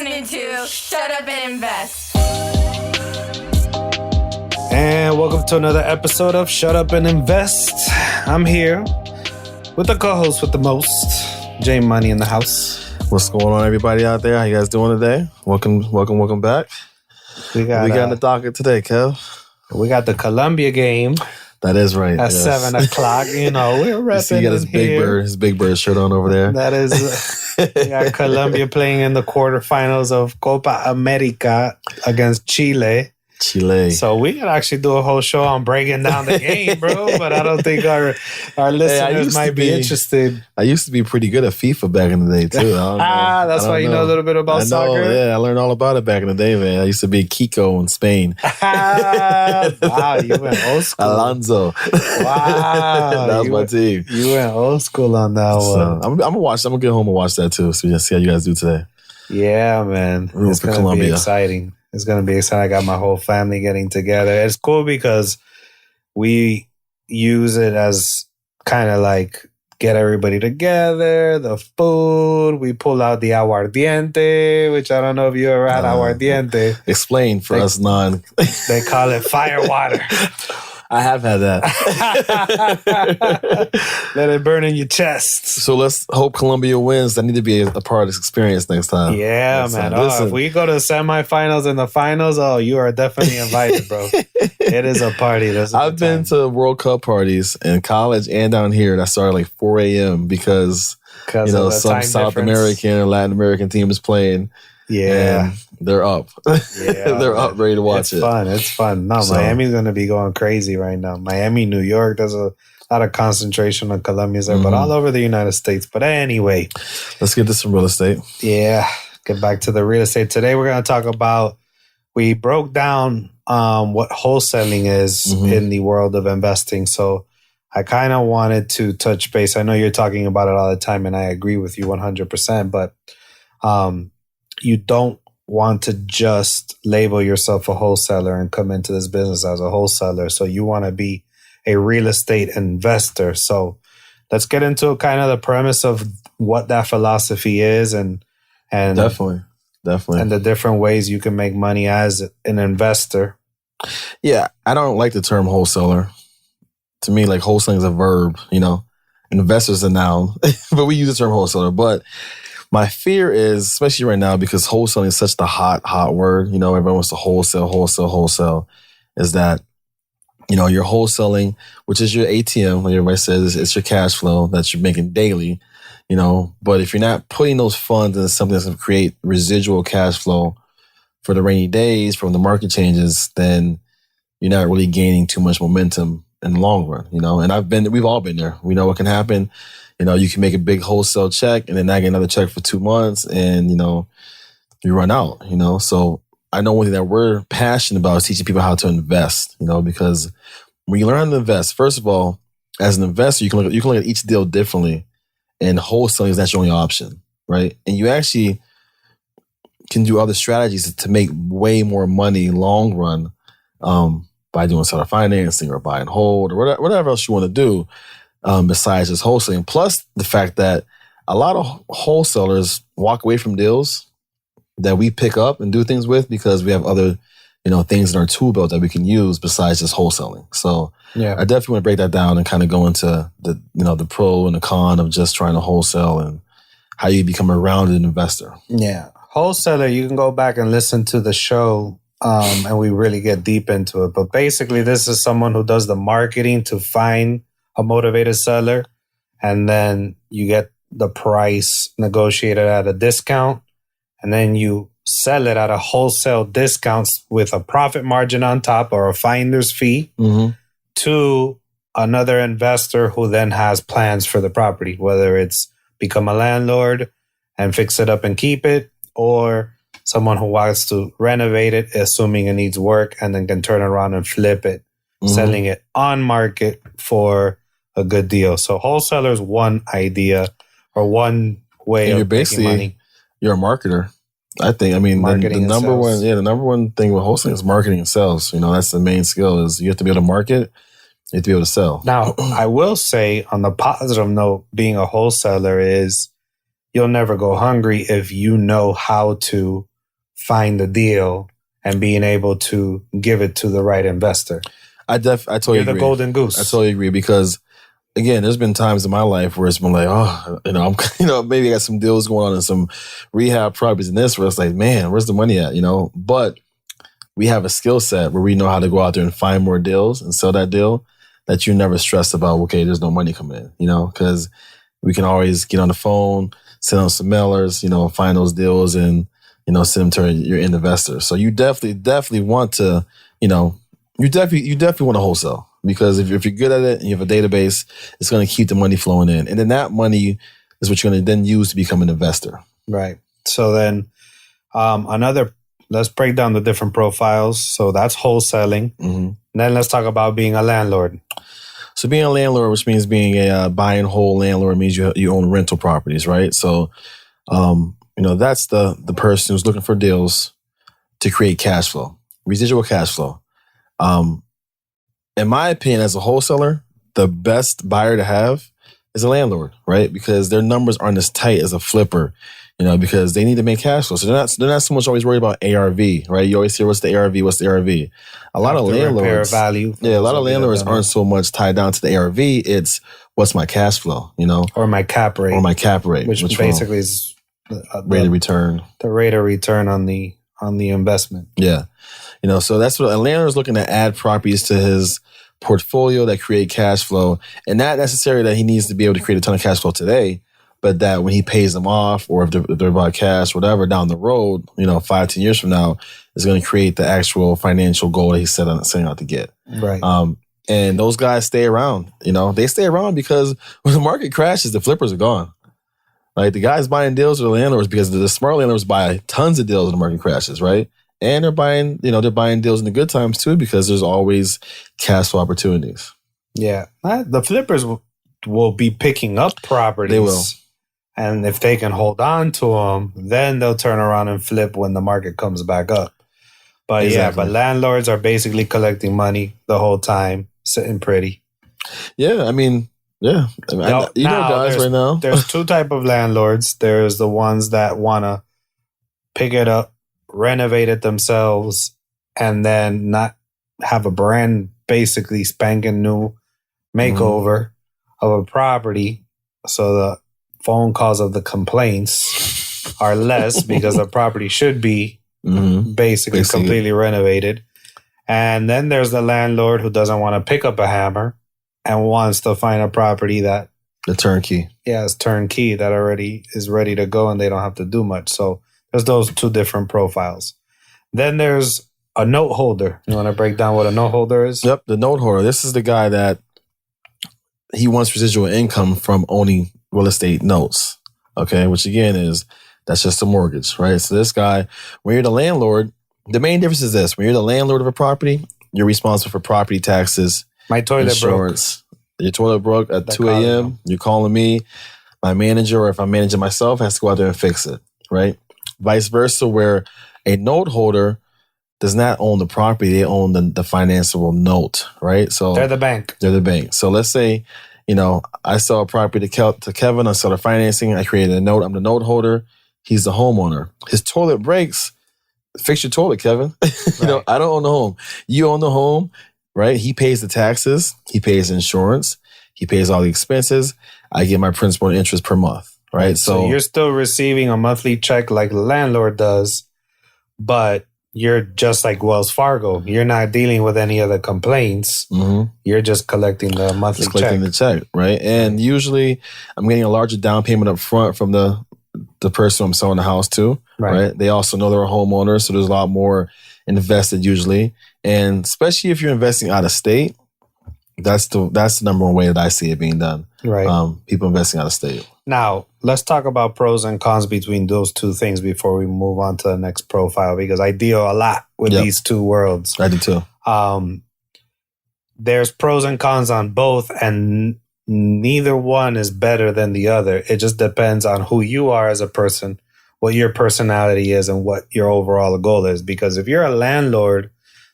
listening to Shut Up and Invest. And welcome to another episode of Shut Up and Invest. I'm here with the co-host with the most, J Money in the house. What's going on, everybody out there? How you guys doing today? Welcome back. We got in the docket today, Kev. We got the Colombia game. That is right. At 7 o'clock. You know, we're repping. He got his Big Bird shirt on over there. That is, we got Colombia playing in the quarterfinals of Copa America against Chile. So we could actually do a whole show on breaking down the game, bro. But I don't think our listeners might be interested. I used to be pretty good at FIFA back in the day too. That's why you know a little bit about soccer. Yeah, I learned all about it back in the day, man. I used to be Kiko in Spain. Wow, you went old school. Alonso. Wow, that was my team. You went old school on that one. I'm gonna watch. I'm gonna get home and watch that too. So see how you guys do today. Yeah, man. It's gonna be exciting. It's going to be exciting. I got my whole family getting together. It's cool because we use it as kind of like get everybody together, the food. We pull out the aguardiente, which I don't know if you ever had aguardiente. Explain for us non. They call it fire water. I have had that. Let it burn in your chest. So let's hope Colombia wins. I need to be a part of this experience next time. Yeah, man. If we go to the semifinals and the finals, you are definitely invited, bro. It is a party. I've been to World Cup parties in college and down here that started like 4 a.m. because some South American or Latin American team is playing. Yeah. And they're up. Yeah, they're up ready to watch it. It's fun. No, Miami's going to be going crazy right now. Miami, New York, there's a lot of concentration of Colombians there, but all over the United States. But anyway. Let's get to some real estate. Yeah. Get back to the real estate. Today we're going to talk about, we broke down what wholesaling is in the world of investing. So I kind of wanted to touch base. I know you're talking about it all the time, and I agree with you 100%, but you don't want to just label yourself a wholesaler and come into this business as a wholesaler. So you want to be a real estate investor. So let's get into kind of the premise of what that philosophy is and definitely and the different ways you can make money as an investor. Yeah, I don't like the term wholesaler. To me, like wholesaling is a verb, Investor's a noun, but we use the term wholesaler. But my fear is, especially right now, because wholesaling is such the hot word, everyone wants to wholesale, is that, you're wholesaling, which is your ATM, like everybody says, it's your cash flow that you're making daily, but if you're not putting those funds into something that's going to create residual cash flow for the rainy days, from the market changes, then you're not really gaining too much momentum in the long run, and we've all been there. We know what can happen. You can make a big wholesale check and then not get another check for 2 months and, you run out, So I know one thing that we're passionate about is teaching people how to invest, because when you learn how to invest, first of all, as an investor, you can look at each deal differently, and wholesaling is not your only option, right? And you actually can do other strategies to make way more money long run by doing seller financing or buy and hold or whatever else you want to do. Besides just wholesaling, plus the fact that a lot of wholesalers walk away from deals that we pick up and do things with because we have other, things in our tool belt that we can use besides just wholesaling. So yeah, I definitely want to break that down and kind of go into the pro and the con of just trying to wholesale and how you become a rounded investor. Yeah, wholesaler, you can go back and listen to the show. And we really get deep into it. But basically, this is someone who does the marketing to find a motivated seller, and then you get the price negotiated at a discount, and then you sell it at a wholesale discount with a profit margin on top or a finder's fee to another investor who then has plans for the property, whether it's become a landlord and fix it up and keep it, or someone who wants to renovate it, assuming it needs work, and then can turn around and flip it, selling it on market for a good deal. So wholesaler is one idea or one way of making money. You're a marketer. I think. I mean, the number one thing with wholesaling is marketing and sales. That's the main skill. Is you have to be able to market, you have to be able to sell. Now, I will say on the positive note, being a wholesaler is you'll never go hungry if you know how to find the deal and being able to give it to the right investor. I totally You're the agree. golden goose. I totally agree because, again, there's been times in my life where it's been like, oh, I'm, maybe I got some deals going on and some rehab properties and this, where it's like, man, where's the money at? But we have a skill set where we know how to go out there and find more deals and sell that deal that you're never stressed about. Okay, there's no money coming in, because we can always get on the phone, send out some mailers, find those deals and, send them to your end investor. So you definitely want to, you definitely want to wholesale because if you're good at it and you have a database, it's going to keep the money flowing in. And then that money is what you're going to then use to become an investor. Right. So then let's break down the different profiles. So that's wholesaling. Mm-hmm. Then let's talk about being a landlord. So being a landlord, which means being a buy and hold landlord, means you own rental properties, right? So, that's the person who's looking for deals to create cash flow, residual cash flow. In my opinion, as a wholesaler, the best buyer to have is a landlord, right? Because their numbers aren't as tight as a flipper, because they need to make cash flow. So they're not so much always worried about ARV, right? You always hear, what's the ARV? What's the ARV? A lot of landlords, value. Yeah, a lot of landlords aren't so much tied down to the ARV. It's what's my cash flow, or my cap rate, which basically is rate of return. The rate of return on the investment. Yeah, so that's what a landlord is looking to add properties to his portfolio that create cash flow, and not necessarily that he needs to be able to create a ton of cash flow today, but that when he pays them off, or if they're about cash, whatever, down the road, 5-10 years from now, is going to create the actual financial goal that he's setting out to get. Right. And those guys stay around. They stay around because when the market crashes, the flippers are gone. Like the guys buying deals are the landlords because the smart landlords buy tons of deals when the market crashes, right? And they're buying deals in the good times too because there's always cash flow opportunities. Yeah, the flippers will be picking up properties. They will. And if they can hold on to them, then they'll turn around and flip when the market comes back up. But exactly. But landlords are basically collecting money the whole time, sitting pretty. Yeah, I mean, yeah. Guys right now. There's two type of landlords. There's the ones that want to pick it up, renovate it themselves, and then not have a brand basically spanking new makeover of a property. So the phone calls of the complaints are less because the property should be basically completely renovated. And then there's the landlord who doesn't want to pick up a hammer and wants to find a property that the turnkey. Yeah, it's turnkey that already is ready to go and they don't have to do much. So there's those two different profiles. Then there's a note holder. You want to break down what a note holder is? Yep, the note holder. This is the guy that he wants residual income from owning real estate notes. Okay, which again that's just a mortgage, right? So this guy, when you're the landlord, the main difference is this: when you're the landlord of a property, you're responsible for property taxes, my toilet insurance. Your toilet broke at 2 a.m. You're calling me. My manager, or if I'm managing myself, has to go out there and fix it, right? Vice versa, where a note holder does not own the property; they own the financeable note, right? So they're the bank. They're the bank. So let's say, I sell a property to Kevin. I sell the financing. I created a note. I'm the note holder. He's the homeowner. His toilet breaks. Fix your toilet, Kevin. Right. I don't own the home. You own the home, right? He pays the taxes. He pays insurance. He pays all the expenses. I get my principal and interest per month, right? So you're still receiving a monthly check like the landlord does, but you're just like Wells Fargo. You're not dealing with any other complaints. You're just collecting the monthly check. Collecting the check, right? And usually I'm getting a larger down payment up front from the person I'm selling the house to, right? They also know they're a homeowner, so there's a lot more invested usually. And especially if you're investing out of state, that's the number one way that I see it being done. Right. People investing out of state. Now, let's talk about pros and cons between those two things before we move on to the next profile, because I deal a lot with these two worlds. I do too. There's pros and cons on both, and neither one is better than the other. It just depends on who you are as a person, what your personality is, and what your overall goal is. Because if you're a landlord,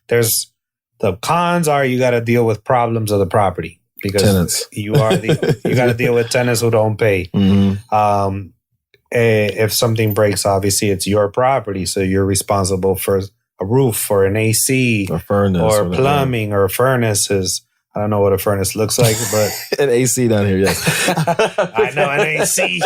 the cons are you got to deal with problems of the property because tenants. you got to deal with tenants who don't pay. if something breaks, obviously it's your property, so you're responsible for a roof or an AC or furnace or plumbing or furnaces. I don't know what a furnace looks like, but an AC down here, yes. I know an AC.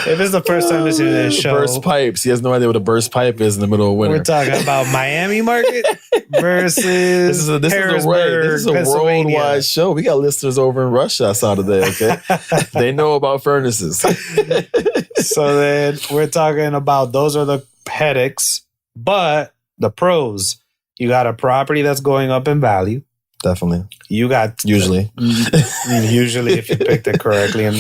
If it's the first time listening to this show, burst pipes. He has no idea what a burst pipe is in the middle of winter. We're talking about Miami market versus this is a worldwide show. We got listeners over in Russia I saw today. Okay, they know about furnaces. So then we're talking about those are the headaches, but the pros. You got a property that's going up in value. Definitely. You got usually if you picked it correctly, and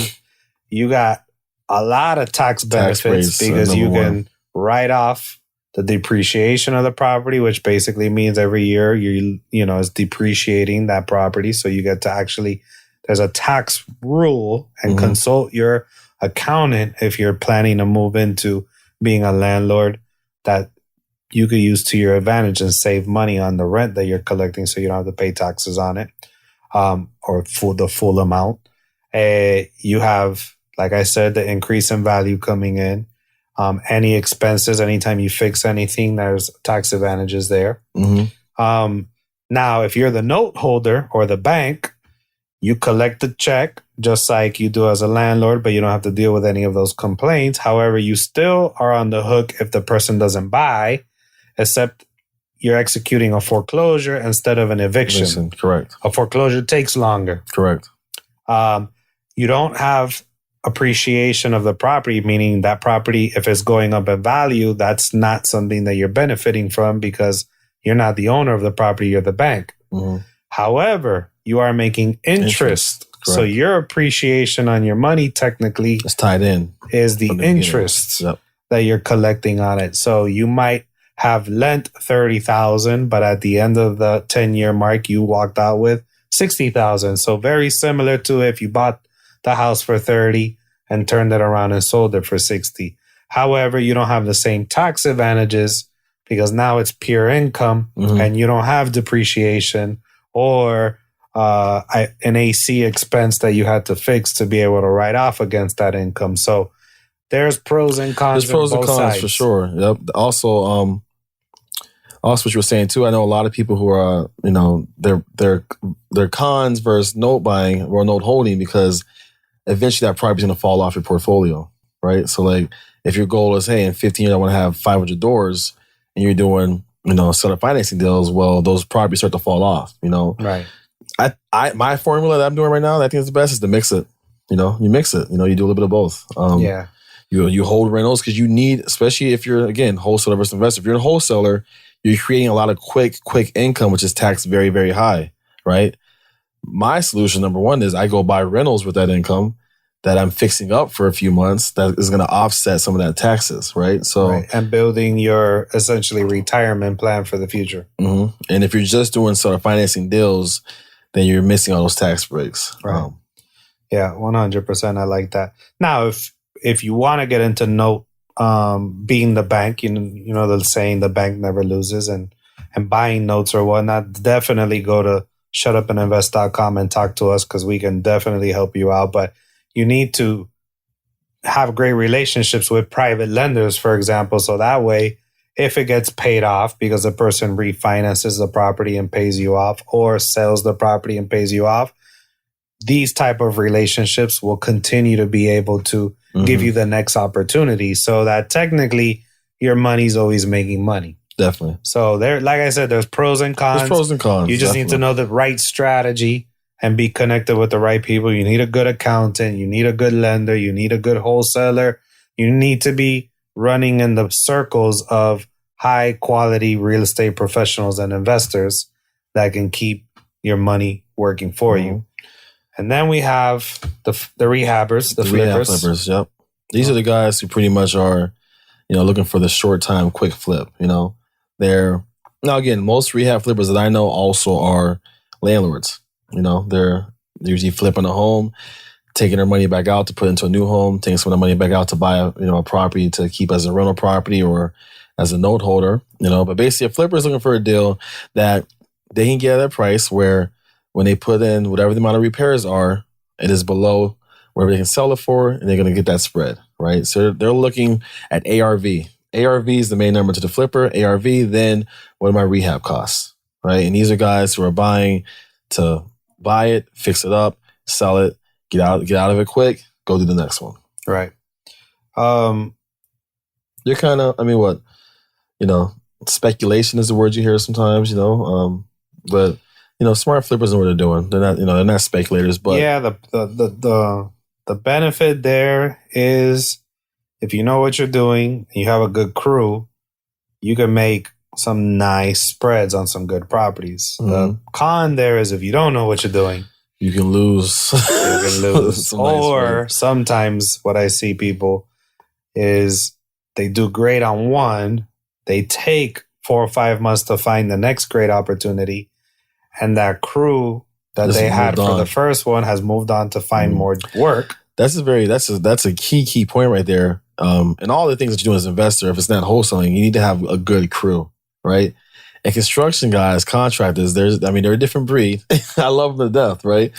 you got a lot of tax benefits because you can write off the depreciation of the property, which basically means every year you know is depreciating that property. So you get to actually there's a tax rule and consult your accountant if you're planning to move into being a landlord that you could use to your advantage and save money on the rent that you're collecting so you don't have to pay taxes on it or for the full amount. You have, like I said, the increase in value coming in. Any expenses, anytime you fix anything, there's tax advantages there. Now, if you're the note holder or the bank, you collect the check just like you do as a landlord, but you don't have to deal with any of those complaints. However, you still are on the hook if the person doesn't buy, except you're executing a foreclosure instead of an eviction. Correct. A foreclosure takes longer. Correct. You don't have appreciation of the property, meaning that property, if it's going up in value, that's not something that you're benefiting from because you're not the owner of the property, you're the bank. However, you are making interest. So your appreciation on your money technically is tied in. Is the interest that you're collecting on it. So you might have lent $30,000, but at the end of the 10-year mark, you walked out with $60,000. So very similar to if you bought the house for $30 and turned it around and sold it for $60. However, you don't have the same tax advantages because now it's pure income and you don't have depreciation or an AC expense that you had to fix to be able to write off against that income. So there's pros and cons. There's pros and cons sides. For sure. Yep. Also, what you were saying too. I know a lot of people who are, they're cons versus note buying or note holding because eventually that property is going to fall off your portfolio, right? So like, if your goal is, hey, in 15 years I want to have 500 doors, and you're doing, seller financing deals, well, those properties start to fall off. Right. My formula that I'm doing right now that I think is the best is to mix it. You mix it. You do a little bit of both. You hold rentals because you need, especially if you're, again, wholesaler versus investor. If you're a wholesaler, you're creating a lot of quick income, which is taxed very, very high, right? My solution, number one, is I go buy rentals with that income that I'm fixing up for a few months that is going to offset some of that taxes, right? So and building your essentially retirement plan for the future. And if you're just doing sort of financing deals, then you're missing all those tax breaks. Right. 100%. I like that. Now, if you want to get into note being the bank, you know the saying, the bank never loses, and buying notes or whatnot, definitely go to shutupandinvest.com and talk to us because we can definitely help you out. But you need to have great relationships with private lenders, for example, so that way, if it gets paid off because the person refinances the property and pays you off or sells the property and pays you off, these type of relationships will continue to be able to give you the next opportunity so that technically your money's always making money. Definitely. So there, like I said, there's pros and cons. There's pros and cons. You just need to know the right strategy and be connected with the right people. You need a good accountant. You need a good lender. You need a good wholesaler. You need to be running in the circles of high quality real estate professionals and investors that can keep your money working for you. And then we have the rehabbers, the flippers. Rehab flippers, yep. These are the guys who pretty much are, looking for the short time, quick flip. They're, now again, most rehab flippers that I know also are landlords. They're usually flipping a home, taking their money back out to put into a new home, taking some of the money back out to buy a property to keep as a rental property or as a note holder. But basically a flipper is looking for a deal that they can get at a price where when they put in whatever the amount of repairs are, it is below whatever they can sell it for, and they're going to get that spread, right? So they're looking at ARV. ARV is the main number to the flipper. ARV, then what are my rehab costs, right? And these are guys who are buying to buy it, fix it up, sell it, get out of it quick, go do the next one. Right. You're kind of, what, speculation is the word you hear sometimes, but smart flippers know what they're doing. They're not, they're not speculators, but yeah, the benefit there is if you know what you're doing and you have a good crew, you can make some nice spreads on some good properties. Mm-hmm. The con there is if you don't know what you're doing, you can lose. Or sometimes what I see people is they do great on one, they take 4 or 5 months to find the next great opportunity, and that crew that they had for the first one has moved on to find more work. That's a key point right there. And all the things that you do as an investor, if it's not wholesaling, you need to have a good crew, right? And construction guys, contractors, they're a different breed. I love them to death, right?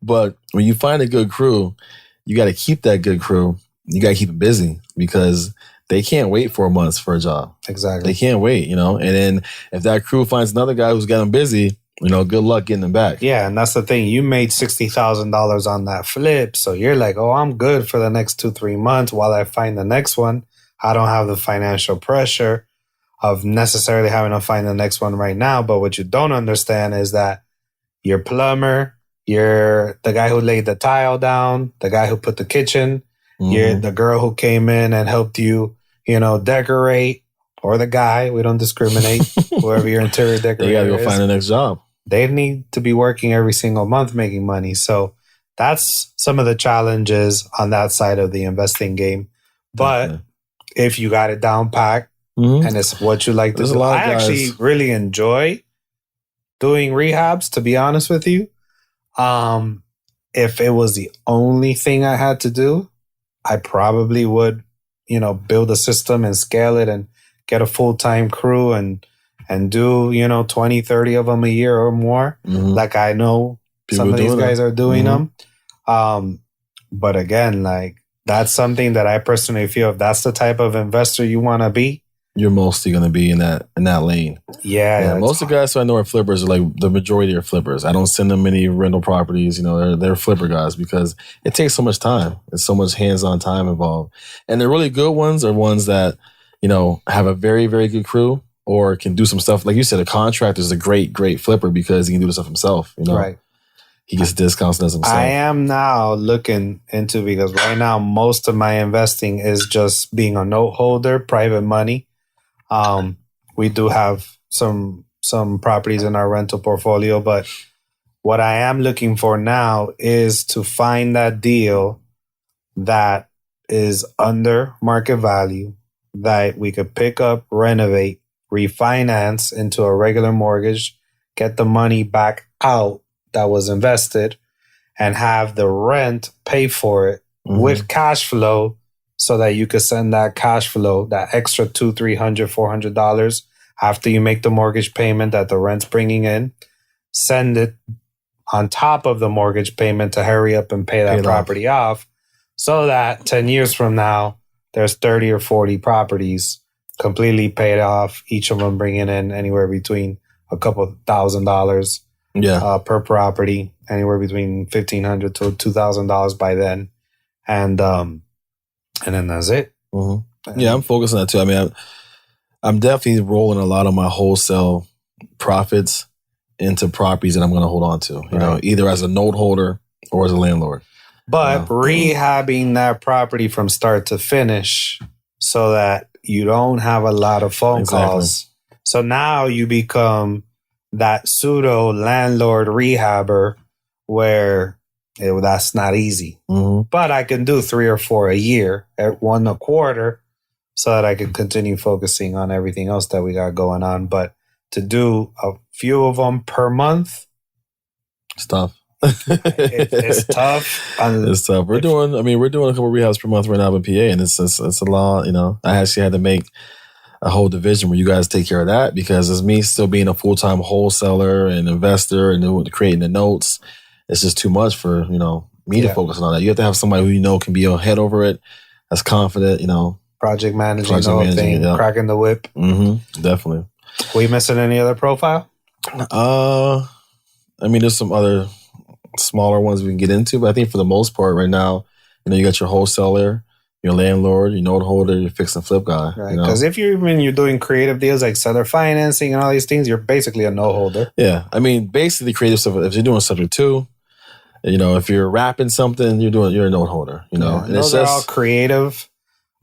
But when you find a good crew, you got to keep that good crew. You got to keep it busy because they can't wait 4 months for a job. Exactly. They can't wait, And then if that crew finds another guy who's got them busy, good luck getting them back. Yeah, and that's the thing. You made $60,000 on that flip, so you're like, oh, I'm good for the next 2-3 months while I find the next one. I don't have the financial pressure of necessarily having to find the next one right now. But what you don't understand is that your plumber, you're the guy who laid the tile down, the guy who put the kitchen, you're the girl who came in and helped you, decorate, or the guy. We don't discriminate. Whoever your interior decorator is. You got to go find the next job. They need to be working every single month making money. So that's some of the challenges on that side of the investing game. But if you got it down packed and it's what you like to do, I actually really enjoy doing rehabs, to be honest with you. If it was the only thing I had to do, I probably would, build a system and scale it and get a full-time crew and do, 20, 30 of them a year or more. Like I know some of these guys are doing them. But again, like that's something that I personally feel if that's the type of investor you want to be, you're mostly going to be in that lane. Yeah. Most of the guys who I know are flippers are like the majority are flippers. I don't send them many rental properties. They're flipper guys because it takes so much time. There's so much hands-on time involved. And the really good ones are ones that, have a very, very good crew or can do some stuff. Like you said, a contractor is a great, great flipper because he can do the stuff himself. Right. He gets discounts and does himself. I am now looking into, because right now most of my investing is just being a note holder, private money. We do have some properties in our rental portfolio, but what I am looking for now is to find that deal that is under market value that we could pick up, renovate, refinance into a regular mortgage, get the money back out that was invested, and have the rent pay for it with cash flow, so that you could send that cash flow, that extra $200, $300, $400 after you make the mortgage payment that the rent's bringing in, send it on top of the mortgage payment to hurry up and pay that property off, so that 10 years from now, there's 30 or 40 properties completely paid off, each of them bringing in anywhere between a couple $1,000 per property, anywhere between $1,500 to $2,000 by then. And then that's it. Yeah, I'm focused on that too. I'm definitely rolling a lot of my wholesale profits into properties that I'm going to hold on to, either as a note holder or as a landlord. But rehabbing that property from start to finish so that you don't have a lot of phone calls. So now you become that pseudo landlord rehabber where that's not easy. But I can do 3 or 4 a year at 1 a quarter so that I can continue focusing on everything else that we got going on. But to do a few of them per month, it's tough. It's tough. It's tough. We're doing a couple rehabs per month right now in PA, and it's a lot. I actually had to make a whole division where you guys take care of that, because it's me still being a full-time wholesaler and investor and creating the notes. It's just too much for me to focus on all that. You have to have somebody who you know can be your head over it, that's confident, you know. Project managing the whole thing, cracking the whip. Definitely. We missing any other profile? I mean, there's some other smaller ones we can get into, but I think for the most part right now, you know, you got your wholesaler, your landlord, your note holder, your fix and flip guy. Right. Because if you're doing creative deals like seller financing and all these things, you're basically a note holder. Yeah. I mean, basically creative stuff, if you're doing subject to, you know, if you're wrapping something, you're a note holder, you know. And those are all creative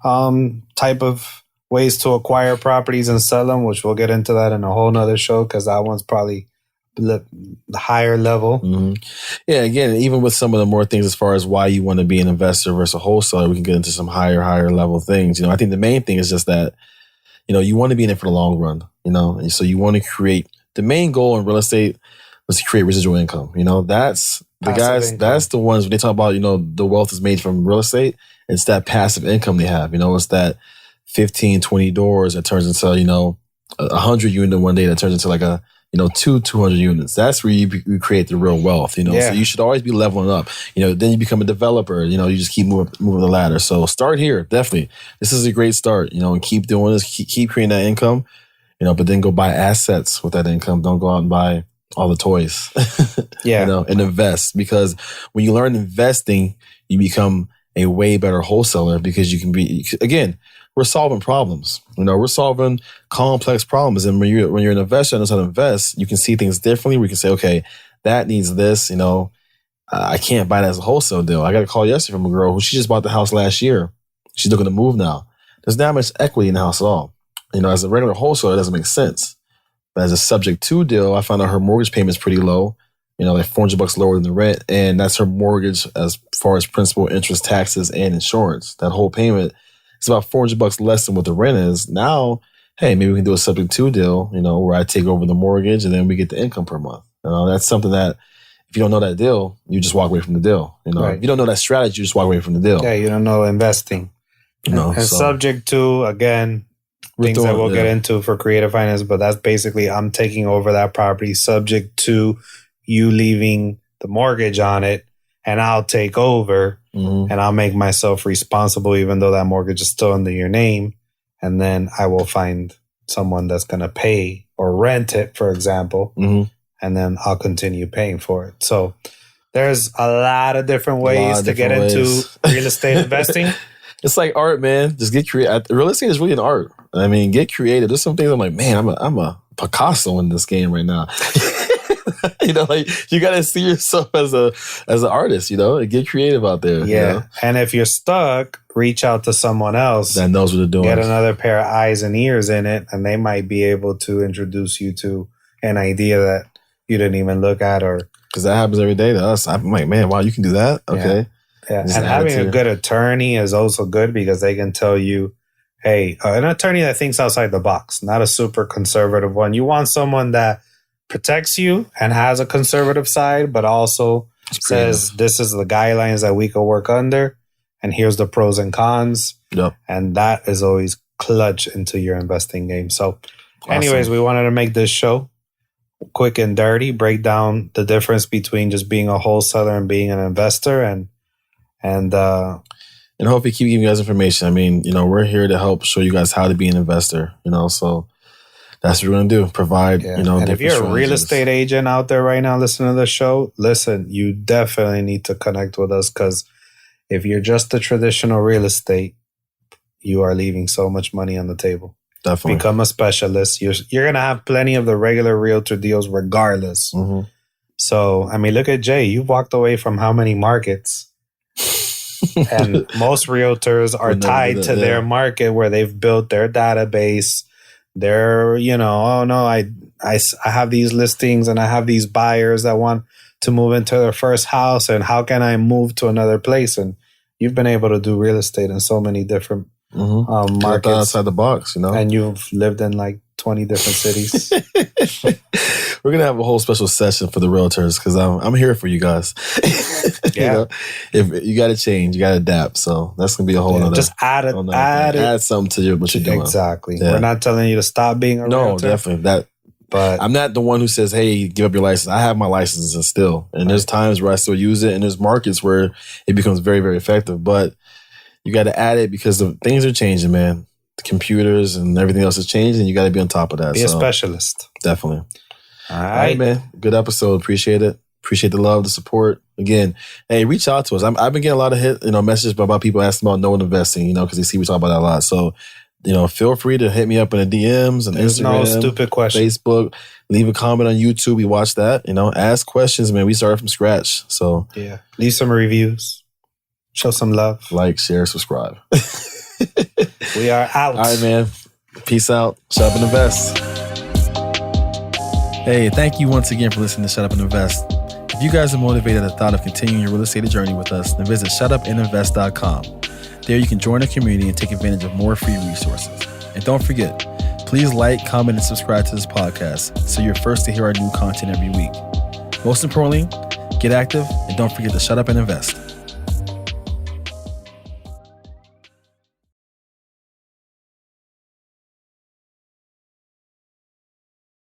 type of ways to acquire properties and sell them, which we'll get into that in a whole nother show because that one's probably the higher level. Yeah, again, even with some of the more things as far as why you want to be an investor versus a wholesaler, we can get into some higher level things. You know, I think the main thing is just that, you know, you want to be in it for the long run, you know, and so you want to create, the main goal in real estate was to create residual income. You know, that's the passive guys, income. That's the ones when they talk about, you know, the wealth is made from real estate. It's that passive income they have, you know, it's that 15, 20 doors that turns into, you know, 100 unit one day that turns into like a, you know, 200 units. That's where you create the real wealth, you know. So you should always be leveling up. You know, then you become a developer, you know, you just keep moving the ladder. So start here, definitely. This is a great start, you know, and keep doing this, keep creating that income, you know, but then go buy assets with that income. Don't go out and buy all the toys. You know, and invest, because when you learn investing, you become a way better wholesaler because you can be, again, we're solving problems. You know, we're solving complex problems. And when you're an investor and knows how to invest, you can see things differently. We can say, okay, that needs this, you know, I can't buy that as a wholesale deal. I got a call yesterday from a girl who she just bought the house last year. She's looking to move now. There's not much equity in the house at all. You know, as a regular wholesaler, it doesn't make sense. But as a subject to deal, I found out her mortgage payment is pretty low, you know, like $400 lower than the rent. And that's her mortgage as far as principal, interest, taxes, and insurance. That whole payment, it's about $400 less than what the rent is. Now, hey, maybe we can do a subject to deal, you know, where I take over the mortgage and then we get the income per month. You know, that's something that if you don't know that deal, you just walk away from the deal. You know, if you don't know that strategy, you just walk away from the deal. Yeah, you don't know investing. You know, and subject to, again, things that we'll get into for creative finance, but that's basically I'm taking over that property subject to you leaving the mortgage on it, and I'll take over and I'll make myself responsible even though that mortgage is still under your name. And then I will find someone that's going to pay or rent it, for example, and then I'll continue paying for it. So there's a lot of different ways to get into real estate investing. It's like art, man. Just get creative. Real estate is really an art. I mean, get creative. There's some things I'm like, man, I'm a Picasso in this game right now. You know, like you got to see yourself as an artist, you know, and get creative out there. Yeah. You know? And if you're stuck, reach out to someone else that knows what they're doing. Get another pair of eyes and ears in it, and they might be able to introduce you to an idea that you didn't even look at. Or because that happens every day to us. I'm like, man, wow, you can do that? Okay. Yeah. And having a good attorney is also good because they can tell you, hey, an attorney that thinks outside the box, not a super conservative one. You want someone that protects you and has a conservative side, but also says this is the guidelines that we could work under, and here's the pros and cons. Yep. And that is always clutch into your investing game. So anyways, we wanted to make this show quick and dirty, break down the difference between just being a wholesaler and being an investor, and hopefully keep giving you guys information. I mean, you know, we're here to help show you guys how to be an investor, you know, so that's what we're going to do. Provide, you know, and if you're a real estate agent out there right now listening to the show, listen, you definitely need to connect with us, because if you're just the traditional real estate, you are leaving so much money on the table. Definitely. Become a specialist. You're going to have plenty of the regular realtor deals regardless. So, I mean, look at Jay. You've walked away from how many markets? And most realtors are tied to their market where they've built their database. They're, you know, oh no, I have these listings and I have these buyers that want to move into their first house, and how can I move to another place? And you've been able to do real estate in so many different markets outside the box, you know, and you've lived in like 20 different cities. We're gonna have a whole special session for the realtors because I'm here for you guys. You know, if you got to change, you got to adapt. So that's gonna be a whole other. Just add something to what you're doing. Exactly. Yeah. We're not telling you to stop being a realtor. No, definitely that. But I'm not the one who says, hey, give up your license. I have my licenses still. And there's times where I still use it, and there's markets where it becomes very, very effective. But you got to add it because the things are changing, man. The computers and everything else is changing. You got to be on top of that. Be a specialist. Definitely. All All right, man. Good episode. Appreciate it. Appreciate the love, the support. Again, hey, reach out to us. I've been getting a lot of messages about people asking about no investing, because they see we talk about that a lot. So, feel free to hit me up in the DMs and There's Instagram, no stupid question. Facebook. Leave a comment on YouTube. We watch that. Ask questions, man. We started from scratch. So yeah, leave some reviews. Show some love. Like, share, subscribe. We are out. All right, man. Peace out. Shut up and invest. Hey, thank you once again for listening to Shut Up and Invest. If you guys are motivated at the thought of continuing your real estate journey with us, then visit shutupandinvest.com. There you can join a community and take advantage of more free resources. And don't forget, please like, comment, and subscribe to this podcast so you're first to hear our new content every week. Most importantly, get active and don't forget to shut up and invest.